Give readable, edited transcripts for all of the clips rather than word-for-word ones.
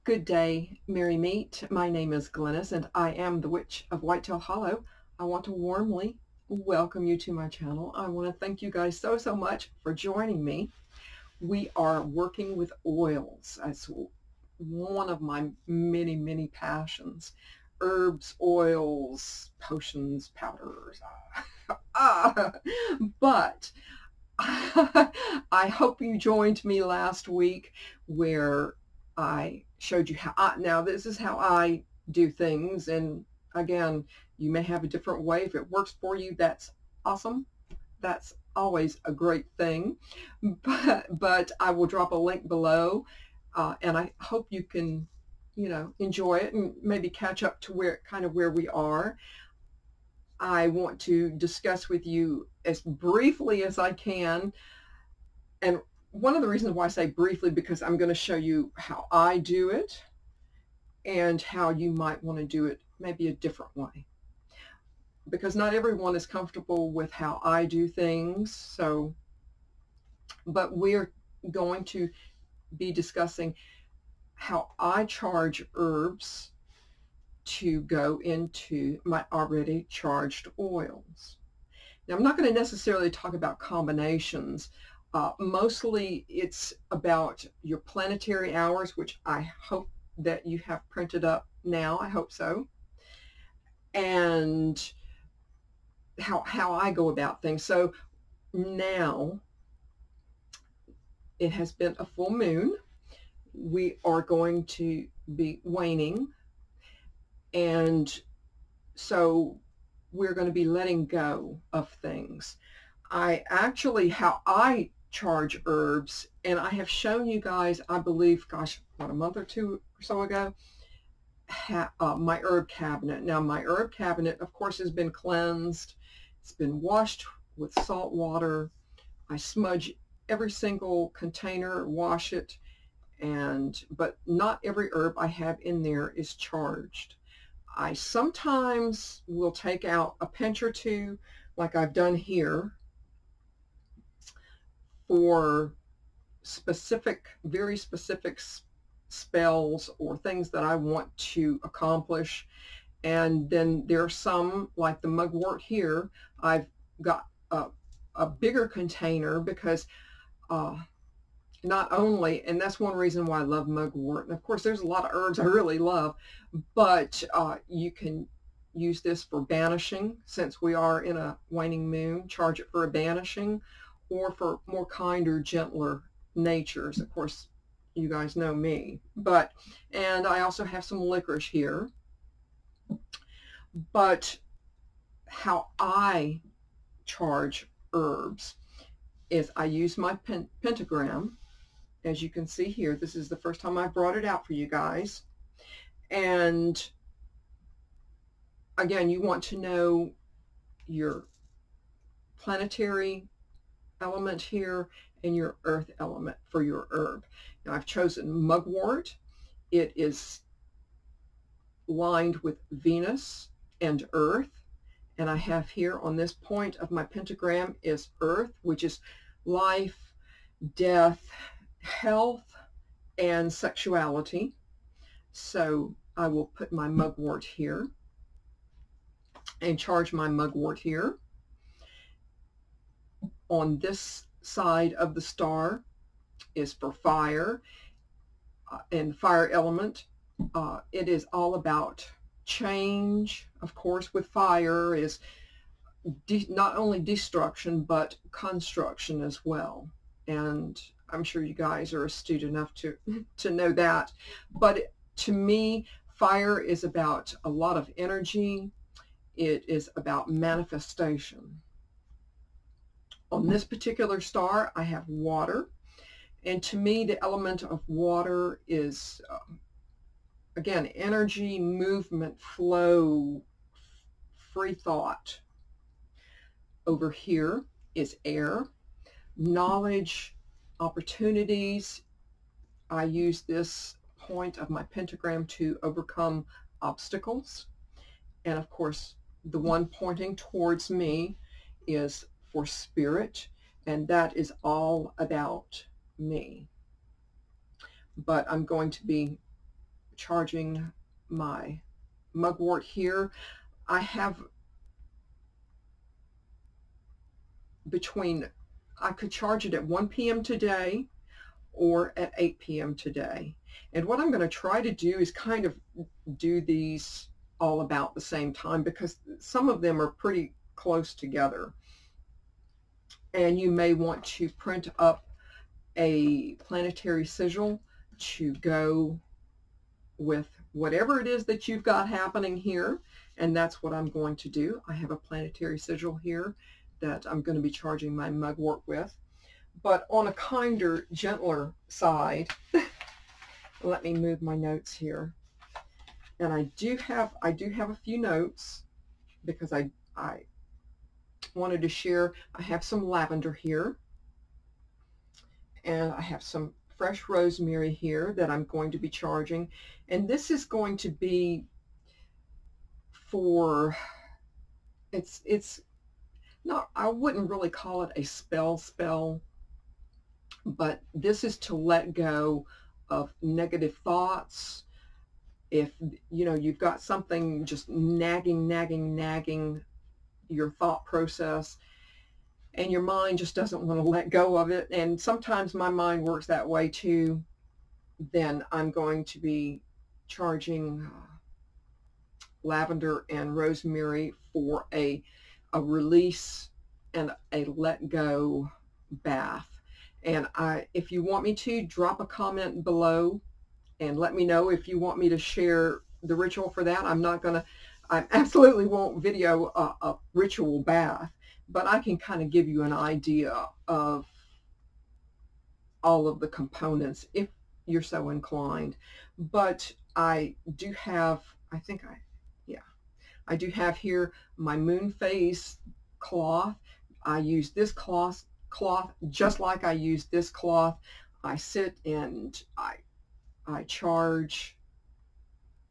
Good day, Merry Meet. My name is Glennis, and I am the Witch of Whitetail Hollow. I want to warmly welcome you to my channel. I want to thank you guys so much for joining me. We are working with oils. That's one of my many passions. Herbs, oils, potions, powders. But I hope you joined me last week where I showed you now this is how I do things, and again, you may have a different way. If it works for you, that's awesome. That's always a great thing. But I will drop a link below, and I hope you can, enjoy it and maybe catch up to where we are. I want to discuss with you as briefly as I can. And one of the reasons why I say briefly, because I'm going to show you how I do it and how you might want to do it maybe a different way. Because not everyone is comfortable with how I do things. But we're going to be discussing how I charge herbs to go into my already charged oils. Now, I'm not going to necessarily talk about combinations. Mostly it's about your planetary hours, which I hope that you have printed up now. I hope so. And how I go about things. So now it has been a full moon. We are going to be waning. And so we're going to be letting go of things. How I charge herbs, and I have shown you guys, I believe, gosh, about a month or two or so ago, my herb cabinet. Now, my herb cabinet, of course, has been cleansed. It's been washed with salt water. I smudge every single container, wash it, but not every herb I have in there is charged. I sometimes will take out a pinch or two, like I've done here, for very specific spells or things that I want to accomplish. And then there are some, like the mugwort here, I've got a bigger container because not only, and that's one reason why I love mugwort, and of course there's a lot of herbs I really love, but you can use this for banishing, since we are in a waning moon. Charge it for a banishing, or for more kinder, gentler natures. Of course, you guys know me. And I also have some licorice here. But how I charge herbs is I use my pentagram. As you can see here, this is the first time I brought it out for you guys. And again, you want to know your planetary element here and your earth element for your herb. Now, I've chosen mugwort. It is lined with Venus and earth. And I have here on this point of my pentagram is earth, which is life, death, health, and sexuality. So I will put my mugwort here and charge my mugwort here. On this side of the star is for fire, and fire element. It is all about change. Of course, with fire is not only destruction, but construction as well. And I'm sure you guys are astute enough to know that. But to me, fire is about a lot of energy. It is about manifestation. On this particular star, I have water. And to me, the element of water is, again, energy, movement, flow, free thought. Over here is air, knowledge, opportunities. I use this point of my pentagram to overcome obstacles. And of course, the one pointing towards me is for spirit, and that is all about me. But I'm going to be charging my mugwort here. I have I could charge it at 1 p.m. today or at 8 p.m. today. And what I'm going to try to do is kind of do these all about the same time, because some of them are pretty close together. And you may want to print up a planetary sigil to go with whatever it is that you've got happening here. And that's what I'm going to do. I have a planetary sigil here that I'm going to be charging my mugwort with. But on a kinder, gentler side, let me move my notes here. And I do have a few notes, because I wanted to share. I have some lavender here, and I have some fresh rosemary here that I'm going to be charging. And this is going to be for, it's not, I wouldn't really call it a spell, but this is to let go of negative thoughts. If you know you've got something just nagging your thought process, and your mind just doesn't want to let go of it, and sometimes my mind works that way too, then I'm going to be charging lavender and rosemary for a release and a let go bath. And if you want me to, drop a comment below and let me know if you want me to share the ritual for that. I absolutely won't video a ritual bath, but I can kind of give you an idea of all of the components if you're so inclined. But I do have, I do have here my moon phase cloth. I use this cloth just like I use this cloth. I sit and I charge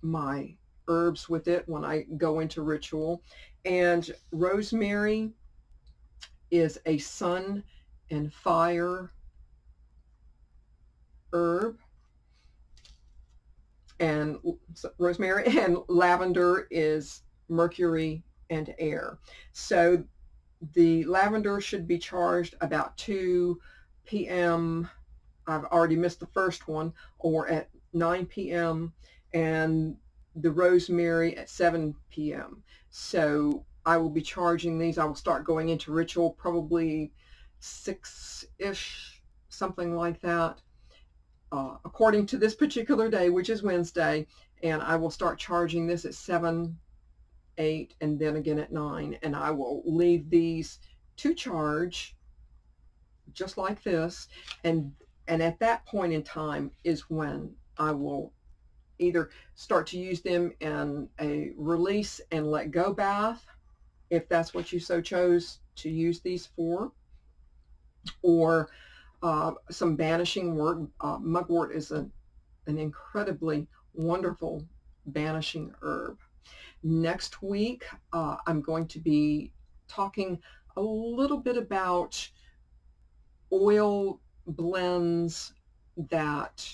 my herbs with it when I go into ritual. And rosemary is a sun and fire herb, and rosemary, and lavender is mercury and air. So the lavender should be charged about 2 p.m. I've already missed the first one, or at 9 p.m. and the rosemary at 7 p.m. So I will be charging these. I will start going into ritual probably 6-ish, something like that, according to this particular day, which is Wednesday. And I will start charging this at 7, 8, and then again at 9. And I will leave these to charge just like this. And at that point in time is when I will either start to use them in a release and let go bath, if that's what you so chose to use these for, or some banishing work. Mugwort is an incredibly wonderful banishing herb. Next week, I'm going to be talking a little bit about oil blends that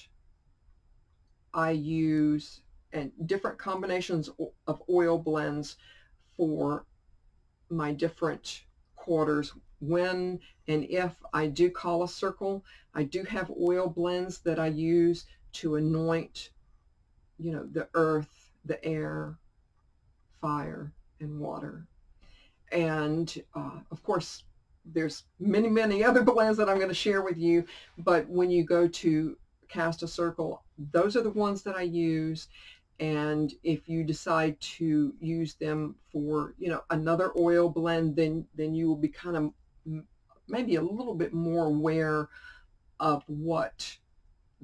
I use, and different combinations of oil blends for my different quarters. When and if I do call a circle, I do have oil blends that I use to anoint, you know, the earth, the air, fire, and water. And of course, there's many other blends that I'm going to share with you, but when you go to cast a circle, those are the ones that I use. And if you decide to use them for, you know, another oil blend, then you will be kind of maybe a little bit more aware of what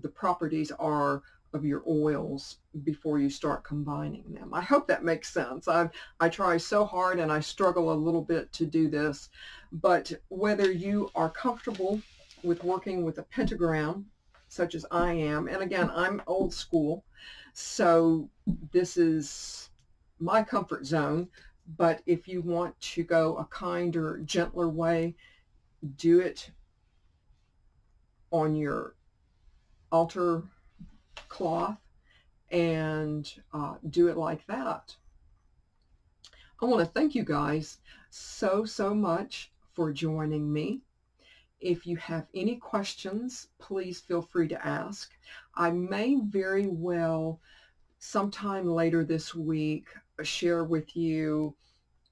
the properties are of your oils before you start combining them. I hope that makes sense. I try so hard, and I struggle a little bit to do this, but whether you are comfortable with working with a pentagram, such as I am, and again, I'm old school, so this is my comfort zone, but if you want to go a kinder, gentler way, do it on your altar cloth and do it like that. I want to thank you guys so much for joining me. If you have any questions, please feel free to ask. I may very well sometime later this week share with you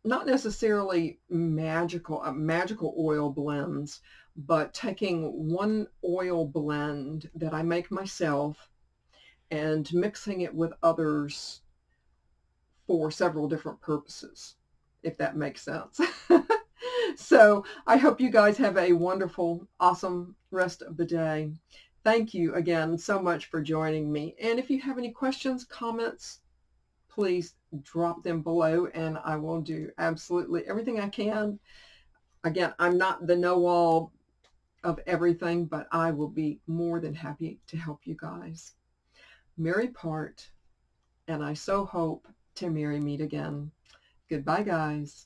not necessarily magical oil blends, but taking one oil blend that I make myself and mixing it with others for several different purposes, if that makes sense. So I hope you guys have a wonderful, awesome rest of the day. Thank you again so much for joining me. And if you have any questions, comments, please drop them below, and I will do absolutely everything I can. Again, I'm not the know-all of everything, but I will be more than happy to help you guys. Merry part, and I so hope to merry meet again. Goodbye, guys.